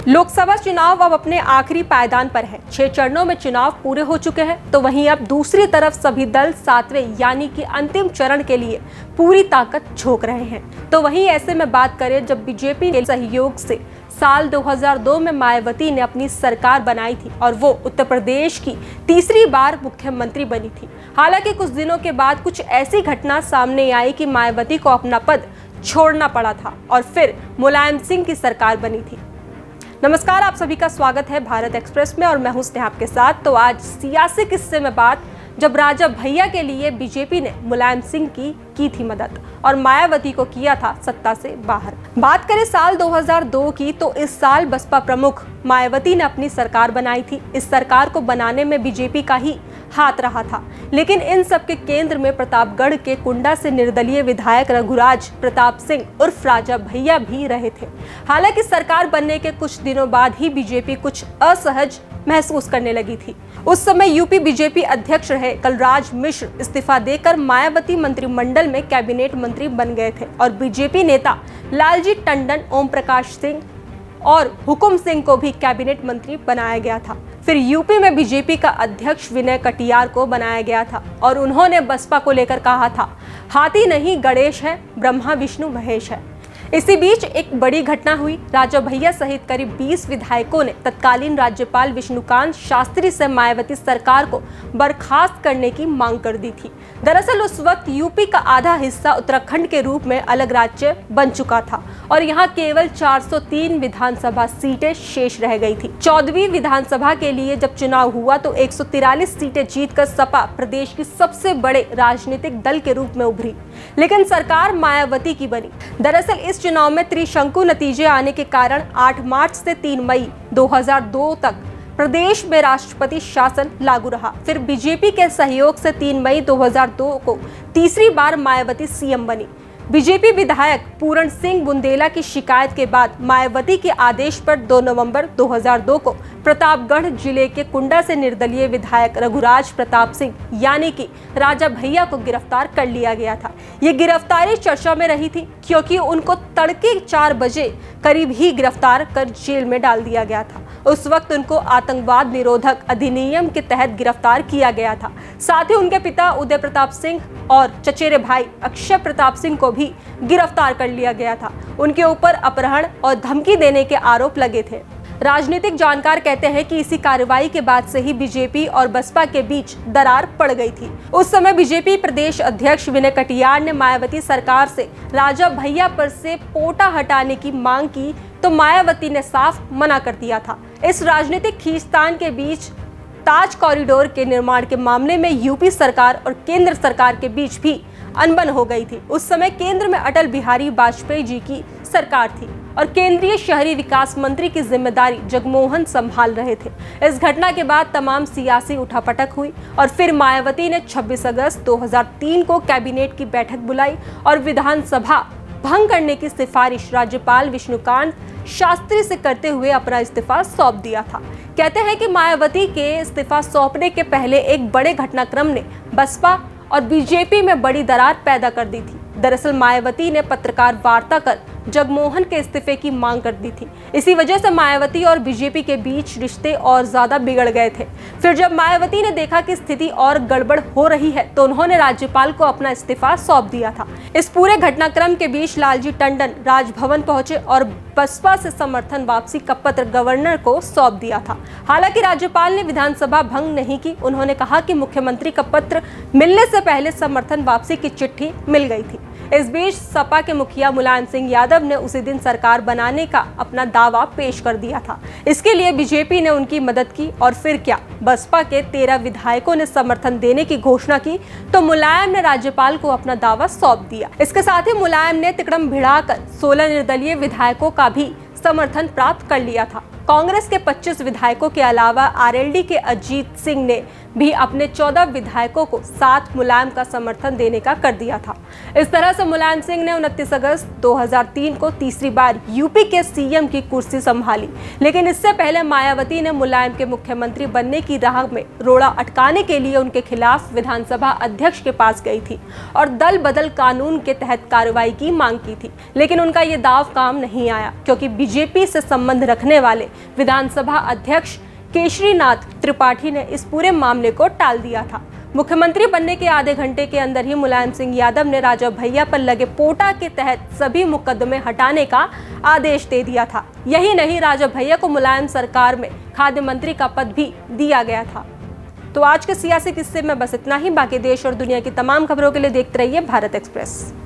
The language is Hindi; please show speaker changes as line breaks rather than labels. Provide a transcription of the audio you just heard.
लोकसभा चुनाव अब अपने आखिरी पायदान पर है। 6 चरणों में चुनाव पूरे हो चुके हैं, तो वहीं अब दूसरी तरफ सभी दल 7वें यानी कि अंतिम चरण के लिए पूरी ताकत झोंक रहे हैं। तो वहीं ऐसे में बात करें जब बीजेपी के सहयोग से साल 2002 में मायावती ने अपनी सरकार बनाई थी और वो उत्तर प्रदेश की तीसरी बार मुख्यमंत्री बनी थी। हालांकि कुछ दिनों के बाद कुछ ऐसी घटना सामने आई कि मायावती को अपना पद छोड़ना पड़ा था और फिर मुलायम सिंह की सरकार बनी थी। नमस्कार, आप सभी का स्वागत है भारत एक्सप्रेस में और मैं हूं स्नेहा आपके साथ। तो आज सियासी किस्से में बात, जब राजा भैया के लिए बीजेपी ने मुलायम सिंह की थी मदद और मायावती को किया था सत्ता से बाहर। बात करें साल 2002 की, तो इस साल बसपा प्रमुख मायावती ने अपनी सरकार बनाई थी। इस सरकार को बनाने में बीजेपी का ही हाथ रहा था, लेकिन इन सब के केंद्र में प्रतापगढ़ के कुंडा से निर्दलीय विधायक रघुराज प्रताप सिंह उर्फ राजा भैया भी रहे थे। हालांकि सरकार बनने के कुछ दिनों बाद ही बीजेपी कुछ असहज महसूस करने लगी थी। उस समय यूपी बीजेपी अध्यक्ष रहे कलराज मिश्र इस्तीफा देकर मायावती मंत्रिमंडल में कैबिनेट मंत्री बन गए थे और बीजेपी नेता लालजी टंडन, ओम प्रकाश सिंह और हुकुम सिंह को भी कैबिनेट मंत्री बनाया गया था। फिर यूपी में बीजेपी का अध्यक्ष विनय कटियार को बनाया गया था और उन्होंने बसपा को लेकर कहा था, हाथी नहीं गणेश है, ब्रह्मा विष्णु महेश है। इसी बीच एक बड़ी घटना हुई। राजा भैया सहित करीब 20 विधायकों ने तत्कालीन राज्यपाल विष्णुकांत शास्त्री से मायावती सरकार को बर्खास्त करने की मांग कर दी थी। दरअसल उस वक्त यूपी का आधा हिस्सा उत्तराखंड के रूप में अलग राज्य बन चुका था और यहाँ केवल 403 विधानसभा सीटें शेष रह गई थी। 14वीं विधानसभा के लिए जब चुनाव हुआ तो 143 सीटें जीतकर सपा प्रदेश की सबसे बड़े राजनीतिक दल के रूप में उभरी, लेकिन सरकार मायावती की बनी। दरअसल इस चुनाव में त्रिशंकु नतीजे आने के कारण 8 मार्च से 3 मई 2002 तक प्रदेश में राष्ट्रपति शासन लागू रहा। फिर बीजेपी के सहयोग से 3 मई 2002 को तीसरी बार मायावती सीएम बनी। बीजेपी विधायक पूरण सिंह बुंदेला की शिकायत के बाद मायावती के आदेश पर 2 नवंबर 2002 को प्रतापगढ़ जिले के कुंडा से निर्दलीय विधायक रघुराज प्रताप सिंह यानी कि राजा भैया को गिरफ्तार कर लिया गया था। ये गिरफ्तारी चर्चा में रही थी क्योंकि उनको तड़के 4 बजे करीब ही गिरफ्तार कर जेल में डाल दिया गया था। उस वक्त उनको आतंकवाद निरोधक अधिनियम के तहत गिरफ्तार किया गया था। साथ ही उनके पिता उदय प्रताप सिंह और चचेरे भाई अक्षय प्रताप सिंह को भी गिरफ्तार कर लिया गया था। उनके ऊपर अपहरण और धमकी देने के आरोप लगे थे। राजनीतिक जानकार कहते हैं कि इसी कार्रवाई के बाद से ही बीजेपी और बसपा के बीच दरार पड़ गई थी। उस समय बीजेपी प्रदेश अध्यक्ष विनय कटियार ने मायावती सरकार से राजा भैया पर से पोटा हटाने की मांग की, तो मायावती ने साफ मना कर दिया था। इस राजनीतिक खींचतान के बीच ताज कॉरिडोर के निर्माण के मामले में यूपी सरकार और केंद्र सरकार के बीच भी अनबन हो गई थी। उस समय केंद्र में अटल बिहारी वाजपेयी जी की सरकार थी और केंद्रीय शहरी विकास मंत्री की जिम्मेदारी जगमोहन संभाल रहे थे। इस घटना के बाद तमाम सियासी उठापटक हुई और फिर मायावती ने 26 अगस्त 2003 को कैबिनेट की बैठक बुलाई और विधानसभा भंग करने की सिफारिश राज्यपाल विष्णुकांत शास्त्री से करते हुए अपना इस्तीफा सौंप दिया था। कहते हैं कि मायावती के इस्तीफा सौंपने के पहले एक बड़े घटनाक्रम ने बसपा और बीजेपी में बड़ी दरार पैदा कर दी थी। दरअसल मायावती ने पत्रकार वार्ता कर जगमोहन के इस्तीफे की मांग कर दी थी। इसी वजह से मायावती और बीजेपी के बीच रिश्ते और ज्यादा बिगड़ गए थे। फिर जब मायावती ने देखा कि स्थिति और गड़बड़ हो रही है तो उन्होंने राज्यपाल को अपना इस्तीफा सौंप दिया था। इस पूरे घटनाक्रम के बीच लालजी टंडन राजभवन पहुंचे और बसपा से समर्थन वापसी का पत्र गवर्नर को सौंप दिया था। हालांकि राज्यपाल ने विधानसभा भंग नहीं की। उन्होंने कहा कि मुख्यमंत्री का पत्र मिलने से पहले समर्थन वापसी की चिट्ठी मिल गई थी। इस बीच सपा के मुखिया मुलायम सिंह यादव ने उसी दिन सरकार बनाने का अपना दावा पेश कर दिया था। इसके लिए बीजेपी ने उनकी मदद की और फिर क्या, बसपा के 13 विधायकों ने समर्थन देने की घोषणा की तो मुलायम ने राज्यपाल को अपना दावा सौंप दिया। इसके साथ ही मुलायम ने तिकड़म भिड़ाकर 16 निर्दलीय विधायकों का भी समर्थन प्राप्त कर लिया था। कांग्रेस के 25 विधायकों के अलावा आरएलडी के अजीत सिंह ने भी अपने 14 विधायकों को साथ मुलायम का समर्थन देने का कर दिया था। इस तरह से मुलायम सिंह ने 29 अगस्त 2003 को तीसरी बार यूपी के सीएम की कुर्सी संभाली। लेकिन इससे पहले मायावती ने मुलायम के मुख्यमंत्री बनने की राह में रोड़ा अटकाने के लिए उनके खिलाफ विधानसभा अध्यक्ष के पास गई थी और दल बदल कानून के तहत कार्रवाई की मांग की थी। लेकिन उनका ये दाव काम नहीं आया, क्योंकि बीजेपी से संबंध रखने वाले विधानसभा अध्यक्ष केशरीनाथ त्रिपाठी ने इस पूरे मामले को टाल दिया था। मुख्यमंत्री बनने के आधे घंटे के अंदर ही मुलायम सिंह यादव ने राजा भैया पर लगे पोटा के तहत सभी मुकदमे हटाने का आदेश दे दिया था। यही नहीं, राजा भैया को मुलायम सरकार में खाद्य मंत्री का पद भी दिया गया था। तो आज के सियासी किस्से में बस इतना ही। बाकी देश और दुनिया की तमाम खबरों के लिए देखते रहिए भारत एक्सप्रेस।